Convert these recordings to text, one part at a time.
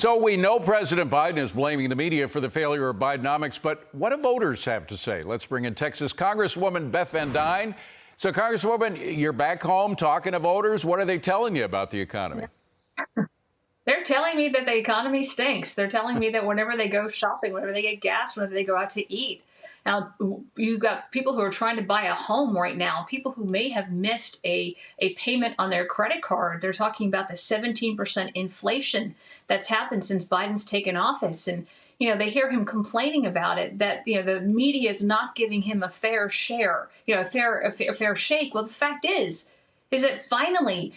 So we know President Biden is blaming the media for the failure of Bidenomics, but what do voters have to say? Let's bring in Texas Congresswoman Beth Van Duyne. So, Congresswoman, you're back home talking to voters. What are they telling you about the economy? They're telling me that the economy stinks. They're telling me that whenever they go shopping, whenever they get gas, whenever they go out to eat. Now, you've got people who are trying to buy a home right now, people who may have missed a payment on their credit card. They're talking about the 17% inflation that's happened since Biden's taken office. And, they hear him complaining about it, that, the media is not giving him a fair share, a fair shake. Well, the fact is that finally,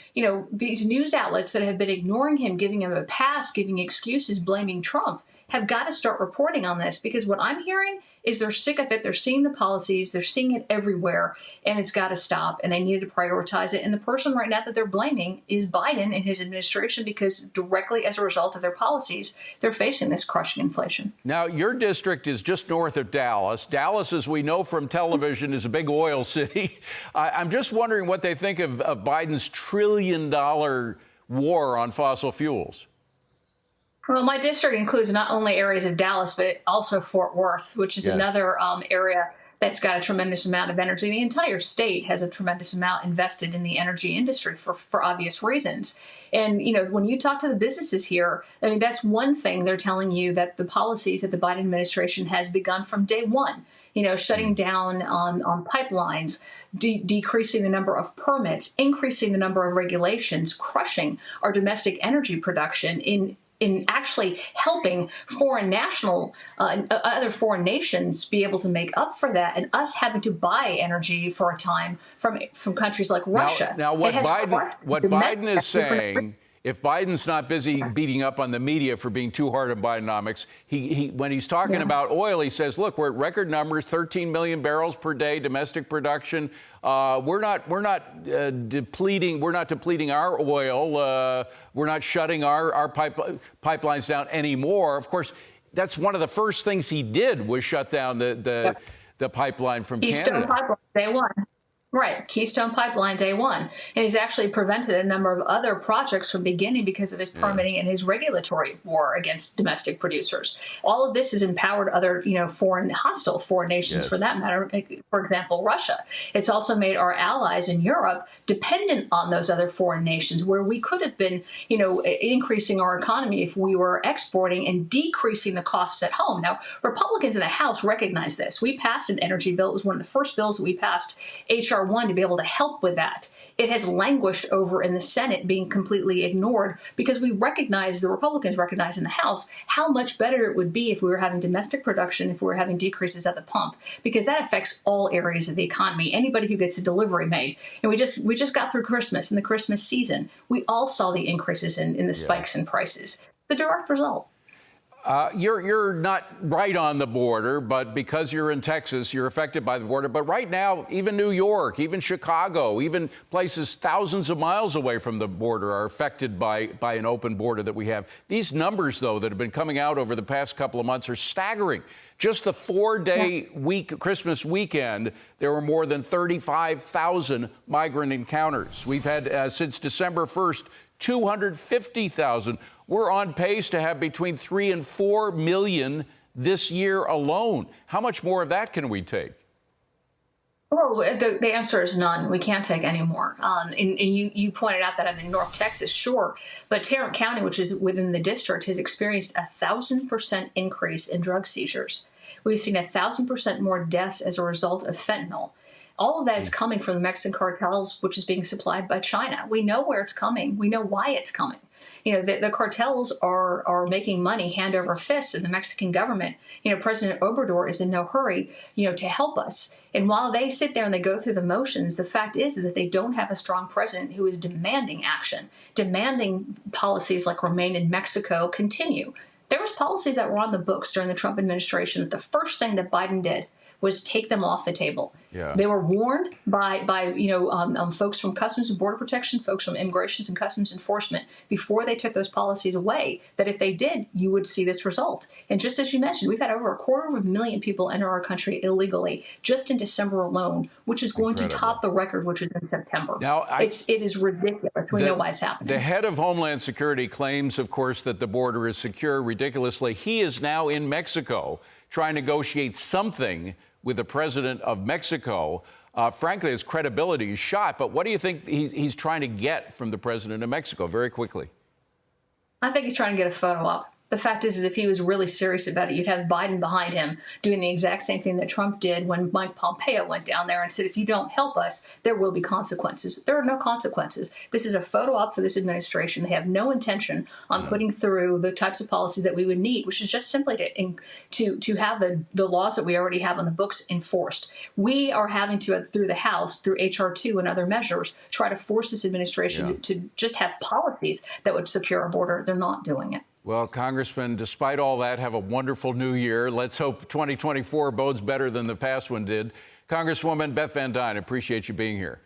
these news outlets that have been ignoring him, giving him a pass, giving excuses, blaming Trump, have got to start reporting on this, because what I'm hearing is they're sick of it. They're seeing the policies, they're seeing it everywhere, and it's got to stop, and they need to prioritize it. And the person right now that they're blaming is Biden and his administration, because directly as a result of their policies, they're facing this crushing inflation. Now, your district is just north of Dallas. Dallas, as we know from television, is a big oil city. I'm just wondering what they think of Biden's $1 trillion war on fossil fuels. Well, my district includes not only areas of Dallas, but also Fort Worth, which is another area that's got a tremendous amount of energy. The entire state has a tremendous amount invested in the energy industry for obvious reasons. And, when you talk to the businesses here, I mean, that's one thing they're telling you, that the policies that the Biden administration has begun from day one, shutting down on pipelines, decreasing the number of permits, increasing the number of regulations, crushing our domestic energy production, in actually helping other foreign nations be able to make up for that, and us having to buy energy for a time from countries like Russia. Now what Biden is saying, if Biden's not busy beating up on the media for being too hard on Bidenomics, he when he's talking about oil, he says, look, we're at record numbers, 13 million barrels per day, domestic production. We're not depleting our oil. We're not shutting our pipelines down anymore. Of course, that's one of the first things he did, was shut down the pipeline from Keystone Canada. Pipeline, day one. Right, Keystone Pipeline, day one. And he's actually prevented a number of other projects from beginning because of his permitting and his regulatory war against domestic producers. All of this has empowered other, hostile foreign nations, for that matter, for example, Russia. It's also made our allies in Europe dependent on those other foreign nations, where we could have been, increasing our economy if we were exporting and decreasing the costs at home. Now, Republicans in the House recognize this. We passed an energy bill. It was one of the first bills that we passed, H.R. 1, to be able to help with that. It has languished over in the Senate, being completely ignored, because the Republicans recognize in the House how much better it would be if we were having domestic production, if we were having decreases at the pump, because that affects all areas of the economy. Anybody who gets a delivery made. And we just got through Christmas and the Christmas season. We all saw the increases in the spikes in prices. The direct result. You're not right on the border, but because you're in Texas, you're affected by the border. But right now, even New York, even Chicago, even places thousands of miles away from the border are affected by an open border that we have. These numbers, though, that have been coming out over the past couple of months are staggering. Just the 4-day Christmas weekend, there were more than 35,000 migrant encounters. We've had, since December 1st, 250,000. We're on pace to have between 3 and 4 million this year alone. How much more of that can we take? Well, the answer is none. We can't take any more. And you pointed out that I'm in North Texas, sure, but Tarrant County, which is within the district, has experienced 1,000% increase in drug seizures. We've seen 1,000% more deaths as a result of fentanyl. All of that is coming from the Mexican cartels, which is being supplied by China. We know where it's coming. We know why it's coming. The cartels are making money hand over fist, and the Mexican government, President Obrador is in no hurry, to help us. And while they sit there and they go through the motions, the fact is that they don't have a strong president who is demanding action, demanding policies like Remain in Mexico continue. There was policies that were on the books during the Trump administration that the first thing that Biden did was take them off the table. Yeah. They were warned by folks from Customs and Border Protection, folks from Immigrations and Customs Enforcement before they took those policies away, that if they did, you would see this result. And just as you mentioned, we've had over 250,000 people enter our country illegally just in December alone, which is going to top the record, which is in September. Now, it is ridiculous. We know why it's happening. The head of Homeland Security claims, of course, that the border is secure. Ridiculously, he is now in Mexico trying to negotiate something with the president of Mexico. Frankly, his credibility is shot. But what do you think he's trying to get from the president of Mexico? Very quickly. I think he's trying to get a photo op. The fact is if he was really serious about it, you'd have Biden behind him doing the exact same thing that Trump did when Mike Pompeo went down there and said, if you don't help us, there will be consequences. There are no consequences. This is a photo op for this administration. They have no intention on putting through the types of policies that we would need, which is just simply to have the laws that we already have on the books enforced. We are having to, through the House, through H.R. 2 and other measures, try to force this administration to just have policies that would secure our border. They're not doing it. Well, Congressman, despite all that, have a wonderful new year. Let's hope 2024 bodes better than the past one did. Congresswoman Beth Van Duyne, appreciate you being here.